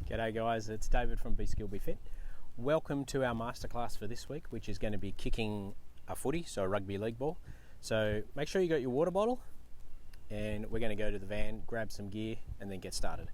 G'day guys, it's David from Be Skill Be Fit. Welcome to our masterclass for this week, which is going to be kicking a footy, so a rugby league ball. So make sure you got your water bottle and we're going to go to the van, grab some gear and then get started.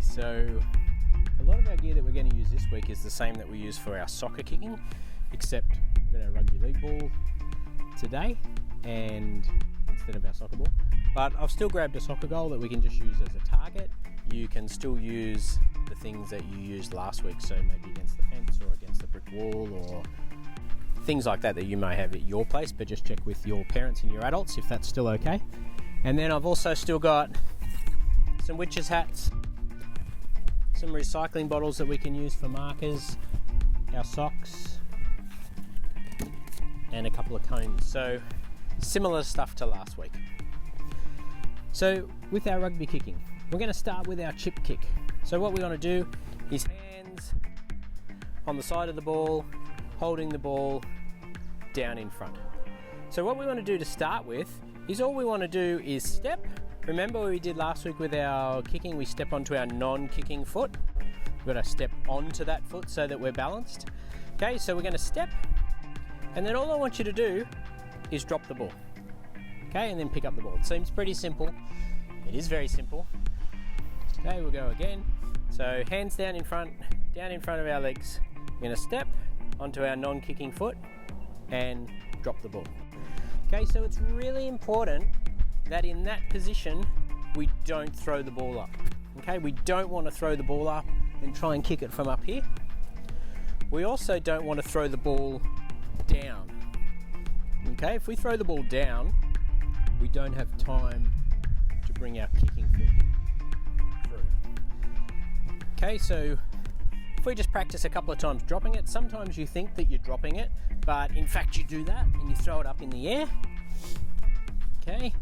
So a lot of our gear that we're going to use this week is the same that we use for our soccer kicking, except we've got our rugby league ball today and instead of our soccer ball. But I've still grabbed a soccer goal that we can just use as a target. You can still use the things that you used last week, so maybe against the fence or against the brick wall or things like that you may have at your place, but just check with your parents and your adults if that's still okay. And then I've also still got some witches hats, some recycling bottles that we can use for markers, our socks, and a couple of cones. So similar stuff to last week. So with our rugby kicking, we're going to start with our chip kick. So what we want to do is hands on the side of the ball, holding the ball down in front. So what we want to do to start with is all we want to do is step. Remember what we did last week with our kicking? We step onto our non-kicking foot. We've got to step onto that foot so that we're balanced. Okay, so we're going to step, and then all I want you to do is drop the ball. Okay, and then pick up the ball. It seems pretty simple. It is very simple. Okay, we'll go again. So hands down in front of our legs. We're going to step onto our non-kicking foot and drop the ball. Okay, so it's really important that in that position we don't throw the ball up. Okay, we don't want to throw the ball up and try and kick it from up here. We also don't want to throw the ball down. Okay, if we throw the ball down, we don't have time to bring our kicking foot through. Okay, so if we just practice a couple of times dropping it, sometimes you think that you're dropping it, but in fact you do that and you throw it up in the air. Okay.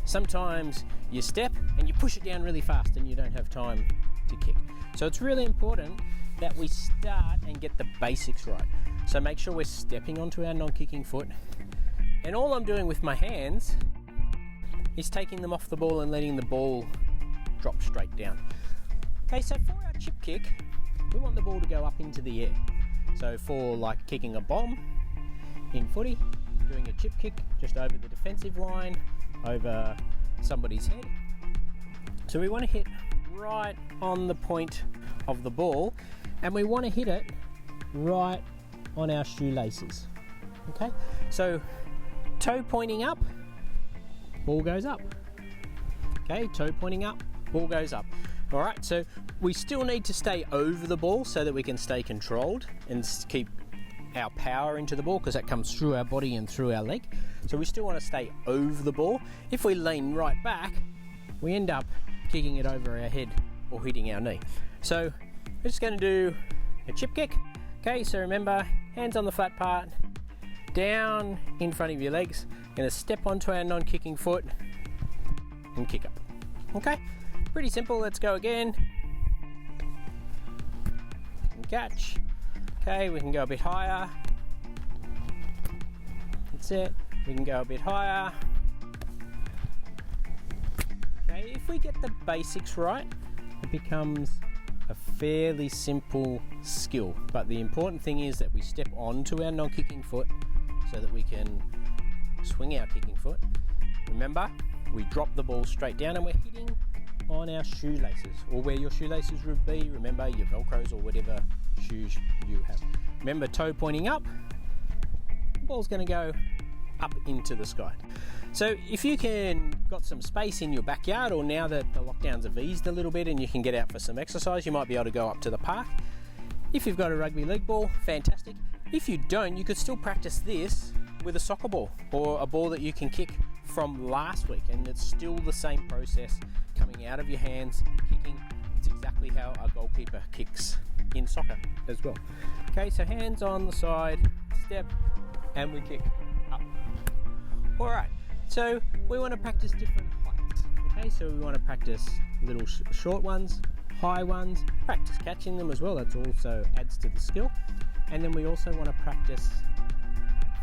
Sometimes you step and you push it down really fast and you don't have time to kick. So it's really important that we start and get the basics right. So make sure we're stepping onto our non-kicking foot. And all I'm doing with my hands is taking them off the ball and letting the ball drop straight down. Okay, so for our chip kick, we want the ball to go up into the air. So for like kicking a bomb in footy, doing a chip kick just over the defensive line, over somebody's head. So we want to hit right on the point of the ball, and we want to hit it right on our shoelaces. Okay, so toe pointing up, ball goes up. Okay, toe pointing up, ball goes up. All right, so we still need to stay over the ball so that we can stay controlled and keep our power into the ball, because that comes through our body and through our leg. So we still want to stay over the ball. If we lean right back, we end up kicking it over our head or hitting our knee. So we're just going to do a chip kick. Okay, so remember, hands on the flat part, down in front of your legs. Going to step onto our non-kicking foot and kick up. Okay, pretty simple. Let's go again. And catch. Okay, we can go a bit higher. That's it. We can go a bit higher. Okay, if we get the basics right, it becomes a fairly simple skill. But the important thing is that we step onto our non-kicking foot so that we can swing our kicking foot. Remember, we drop the ball straight down and we're hitting on our shoelaces, or where your shoelaces would be. Remember, your Velcros or whatever shoes you have. Remember, toe pointing up, the ball's going to go up into the sky. So if you can got some space in your backyard, or now that the lockdowns have eased a little bit and you can get out for some exercise, you might be able to go up to the park. If you've got a rugby league ball, fantastic. If you don't, you could still practice this with a soccer ball or a ball that you can kick from last week, and it's still the same process coming out of your hands, kicking. It's exactly how a goalkeeper kicks in soccer as well. Okay, so hands on the side, step, and we kick up. All right, so we want to practice different heights. Okay, so we want to practice little short ones, high ones, practice catching them as well. That also adds to the skill. And then we also want to practice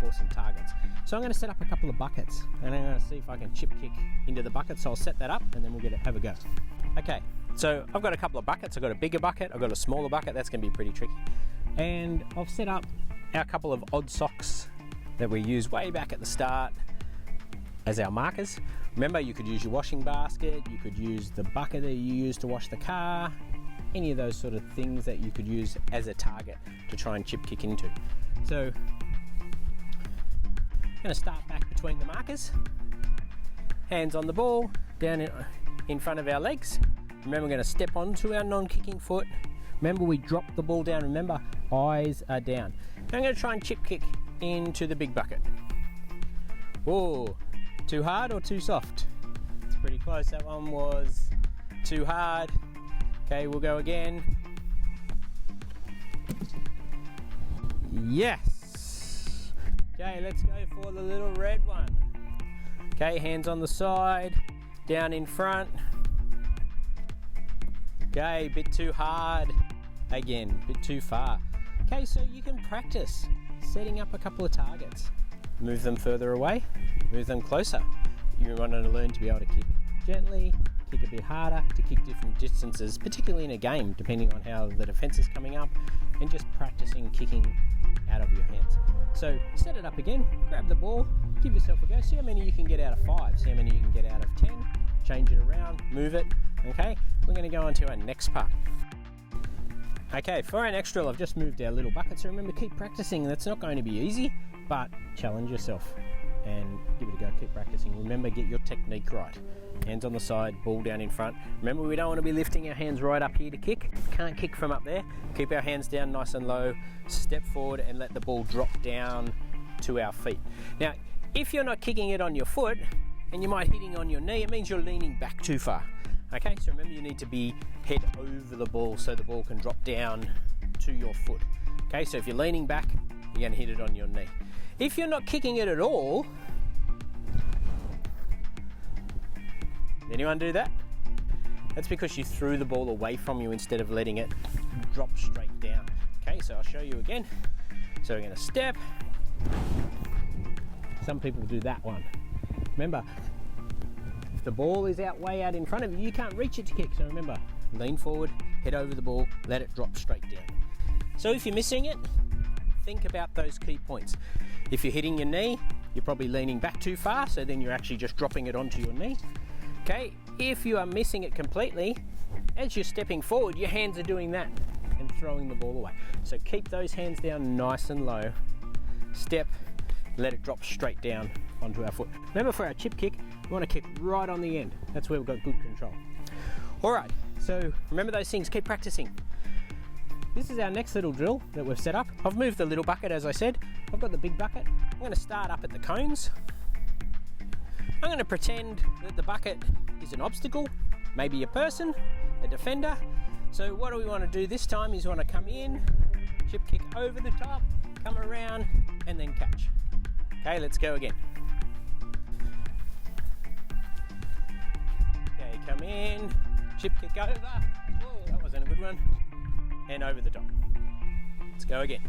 for some targets. So I'm going to set up a couple of buckets, and I'm going to see if I can chip kick into the bucket. So I'll set that up and then we'll have a go. Okay, so I've got a couple of buckets. I've got a bigger bucket, I've got a smaller bucket. That's going to be pretty tricky. And I've set up our couple of odd socks that we used way back at the start as our markers. Remember, you could use your washing basket, you could use the bucket that you use to wash the car, any of those sort of things that you could use as a target to try and chip kick into. So I'm going to start back between the markers, hands on the ball, down in front of our legs. Remember, we're going to step onto our non-kicking foot. Remember, we drop the ball down. Remember, eyes are down. Now I'm going to try and chip kick into the big bucket. Whoa, too hard or too soft? It's pretty close. That one was too hard. Okay, we'll go again. Yes. Okay, let's go for the little red one. Okay, hands on the side, down in front. Okay, bit too hard. Again, bit too far. Okay, so you can practice setting up a couple of targets. Move them further away, move them closer. You want to learn to be able to kick gently, kick a bit harder, to kick different distances, particularly in a game, depending on how the defense is coming up, and just practicing kicking out of your hands. So set it up again, grab the ball, give yourself a go, see how many you can get out of 5, see how many you can get out of 10, change it around, move it. Okay, we're going to go on to our next part. Okay, for our next drill, I've just moved our little bucket, so remember, keep practicing. That's not going to be easy, but challenge yourself and give it a go. Keep practicing. Remember, get your technique right. Hands on the side, ball down in front. Remember, we don't want to be lifting our hands right up here to kick. Can't kick from up there. Keep our hands down nice and low. Step forward and let the ball drop down to our feet. Now, if you're not kicking it on your foot and you might hitting on your knee, it means you're leaning back too far. Okay, so remember, you need to be head over the ball so the ball can drop down to your foot. Okay, so if you're leaning back, you're going to hit it on your knee. If you're not kicking it at all, anyone do that? That's because you threw the ball away from you instead of letting it drop straight down. Okay, so I'll show you again. So we're going to step. Some people do that one. Remember, if the ball is way out in front of you, you can't reach it to kick. So remember, lean forward, head over the ball, let it drop straight down. So if you're missing it, think about those key points. If you're hitting your knee, you're probably leaning back too far, so then you're actually just dropping it onto your knee. Okay, if you are missing it completely, as you're stepping forward, your hands are doing that and throwing the ball away. So keep those hands down nice and low. Step, let it drop straight down onto our foot. Remember, for our chip kick, we want to kick right on the end. That's where we've got good control. All right, so remember those things, keep practicing. This is our next little drill that we've set up. I've moved the little bucket, as I said. I've got the big bucket. I'm going to start up at the cones. I'm going to pretend that the bucket is an obstacle, maybe a person, a defender. So what do we want to do this time is we want to come in, chip kick over the top, come around, and then catch. Okay, let's go again. Okay, come in, chip kick over. Whoa, that wasn't a good one. And over the top. Let's go again.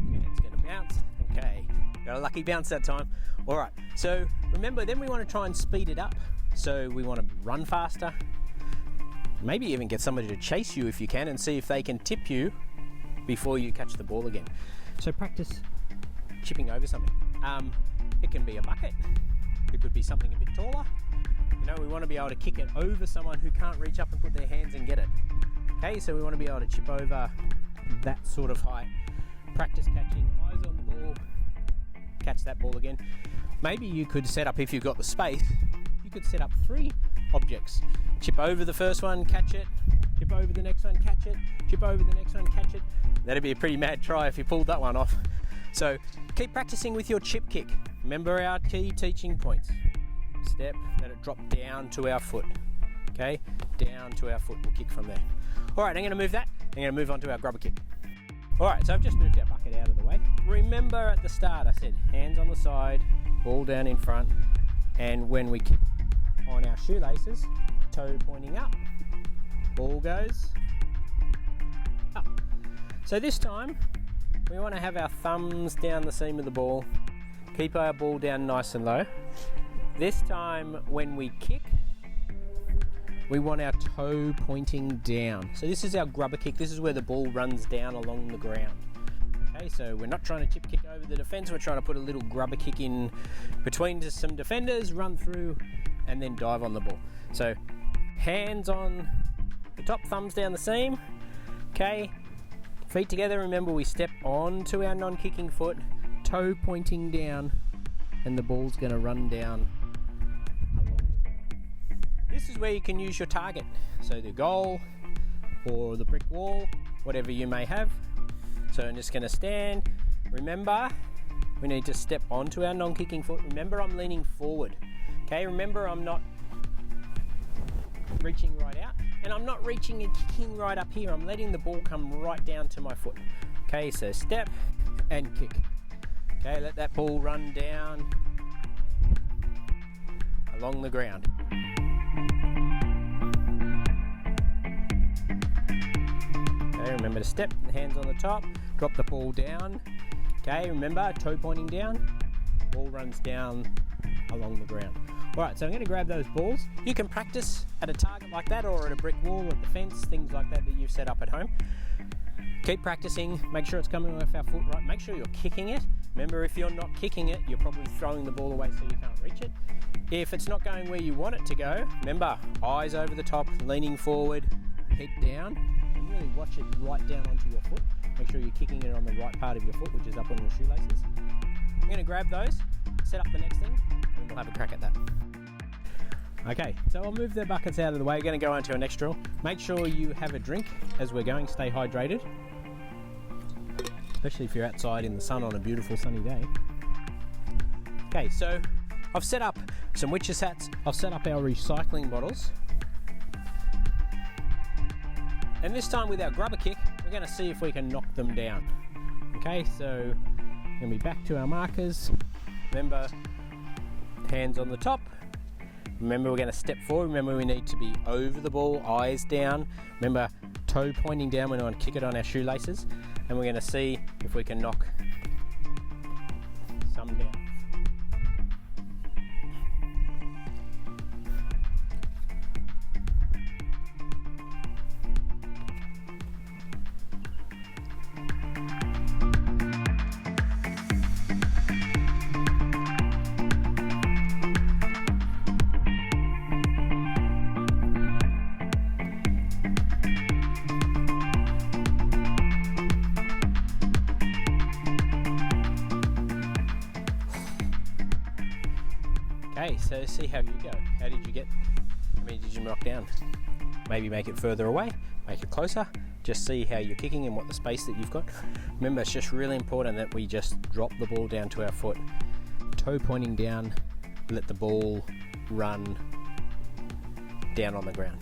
Okay, it's going to bounce. Okay, got a lucky bounce that time. All right, so remember, then we want to try and speed it up. So we want to run faster. Maybe even get somebody to chase you if you can and see if they can tip you before you catch the ball again. So practice chipping over something. It can be a bucket. It could be something a bit taller. You know, we want to be able to kick it over someone who can't reach up and put their hands and get it. Okay, so we want to be able to chip over that sort of height. practice catching, eyes on the ball, catch that ball again. Maybe you could set up, if you've got the space, you could set up 3 objects. Chip over the first one, catch it, chip over the next one, catch it, chip over the next one, catch it. That'd be a pretty mad try if you pulled that one off. So keep practicing with your chip kick. Remember our key teaching points. Step, let it drop down to our foot. Okay, down to our foot, we'll kick from there. All right, I'm gonna move that. I'm gonna move on to our grubber kick. All right, so I've just moved our bucket out of the way. Remember at the start I said hands on the side, ball down in front, and when we kick on our shoelaces, toe pointing up, ball goes up. So this time we want to have our thumbs down the seam of the ball, keep our ball down nice and low. This time when we kick, we want our toe pointing down. So this is our grubber kick. This is where the ball runs down along the ground. Okay, so we're not trying to chip kick over the defence, we're trying to put a little grubber kick in between some defenders, run through, and then dive on the ball. So hands on the top, thumbs down the seam. Okay, feet together. Remember, we step onto our non-kicking foot, toe pointing down, and the ball's going to run down along the ground. This is where you can use your target. So the goal or the brick wall, whatever you may have. So I'm just going to stand. Remember, we need to step onto our non-kicking foot. Remember, I'm leaning forward. Okay, remember, I'm not reaching right out, and I'm not reaching and kicking right up here. I'm letting the ball come right down to my foot. Okay, so step and kick. Okay, let that ball run down along the ground. Okay, remember to step, hands on the top, drop the ball down. Okay, remember, toe pointing down, ball runs down along the ground. All right, so I'm going to grab those balls. You can practice at a target like that or at a brick wall, at the fence, things like that you've set up at home. Keep practicing, make sure it's coming off our foot right, make sure you're kicking it. Remember, if you're not kicking it, you're probably throwing the ball away so you can't reach it. If it's not going where you want it to go, remember, eyes over the top, leaning forward, head down, and really watch it right down onto your foot. Make sure you're kicking it on the right part of your foot, which is up on your shoelaces. I'm going to grab those, set up the next thing, and we'll have a crack at that. Okay, so I'll move the buckets out of the way. We're going to go on to our next drill. Make sure you have a drink as we're going, stay hydrated. Especially if you're outside in the sun on a beautiful sunny day. Okay, so I've set up some witches hats. I've set up our recycling bottles. And this time with our grubber kick, we're going to see if we can knock them down. Okay, so we're going to be back to our markers. Remember, hands on the top. Remember, we're going to step forward. Remember, we need to be over the ball, eyes down. Remember, toe pointing down. We're going to kick it on our shoelaces. And we're going to see if we can knock some down. Okay, so see how you go. How did you get? How many did you knock down? Maybe make it further away, make it closer. Just see how you're kicking and what the space that you've got. Remember, it's just really important that we just drop the ball down to our foot. Toe pointing down, let the ball run down on the ground.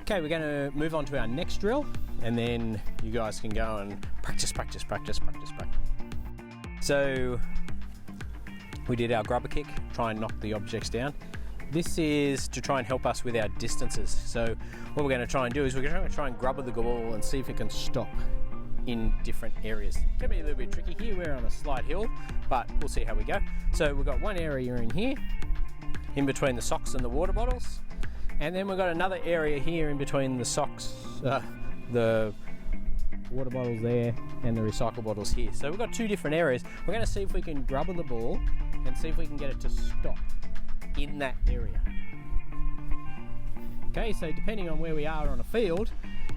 Okay, we're going to move on to our next drill, and then you guys can go and practice. So we did our grubber kick, try and knock the objects down. This is to try and help us with our distances. So what we're going to try and do is we're going to try and grubber the ball and see if it can stop in different areas. It's going to be a little bit tricky here. We're on a slight hill, but we'll see how we go. So we've got one area in here, in between the socks and the water bottles. And then we've got another area here in between the socks, the water bottles there, and the recycle bottles here. So we've got two different areas. We're going to see if we can grubber the ball and see if we can get it to stop in that area. Okay, so depending on where we are on a field,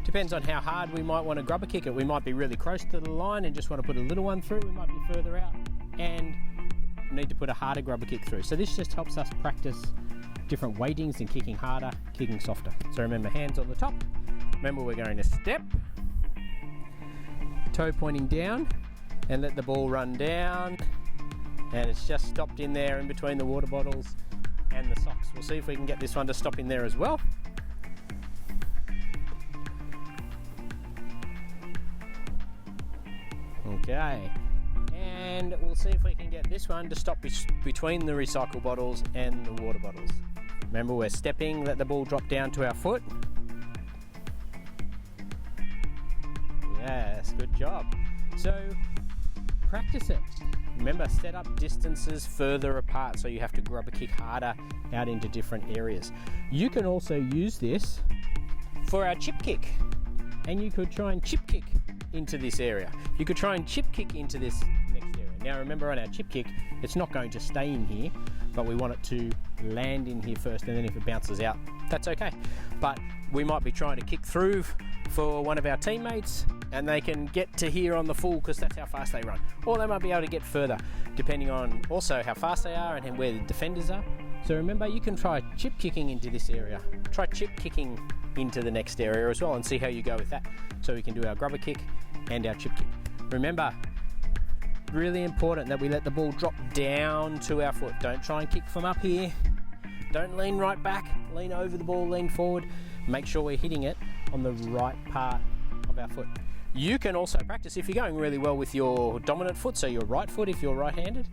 Depends on how hard we might want to grubber kick it. We might be really close to the line and just want to put a little one through. We might be further out and need to put a harder grubber kick through. So this just helps us practice different weightings and kicking harder, kicking softer. So remember, hands on the top. Remember, we're going to step, toe pointing down, and let the ball run down. And it's just stopped in there in between the water bottles and the socks. We'll see if we can get this one to stop in there as well. Okay, and we'll see if we can get this one to stop between the recycle bottles and the water bottles. Remember, we're stepping, let the ball drop down to our foot. Yes, good job. So practice it. Remember, set up distances further apart, so you have to grubber kick harder out into different areas. You can also use this for our chip kick, and you could try and chip kick into this area. You could try and chip kick into this next area. Now remember, on our chip kick, it's not going to stay in here, but we want it to land in here first, and then if it bounces out, that's okay. But we might be trying to kick through for one of our teammates, and they can get to here on the full because that's how fast they run. Or they might be able to get further, depending on also how fast they are and where the defenders are. So remember, you can try chip kicking into this area. Try chip kicking into the next area as well and see how you go with that. So we can do our grubber kick and our chip kick. Remember, really important that we let the ball drop down to our foot. Don't try and kick from up here. Don't lean right back, lean over the ball, lean forward. Make sure we're hitting it on the right part of our foot. You can also practice, if you're going really well with your dominant foot, so your right foot if you're right-handed,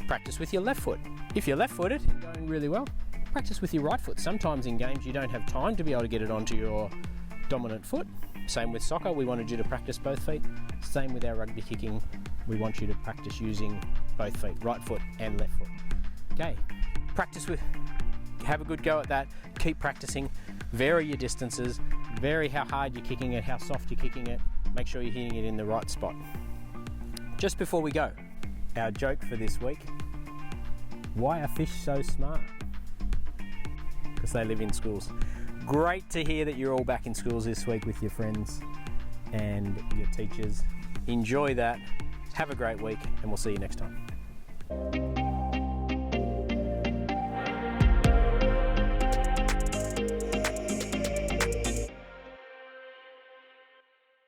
practice with your left foot. If you're left-footed and going really well, practice with your right foot. Sometimes in games you don't have time to be able to get it onto your dominant foot. Same with soccer, we wanted you to practice both feet. Same with our rugby kicking, we want you to practice using both feet, right foot and left foot. Okay, have a good go at that. Keep practicing, vary your distances, vary how hard you're kicking it, how soft you're kicking it. Make sure you're hitting it in the right spot. Just before we go, our joke for this week: why are fish so smart? Because they live in schools. Great to hear that you're all back in schools this week with your friends and your teachers. Enjoy that. Have a great week, and we'll see you next time.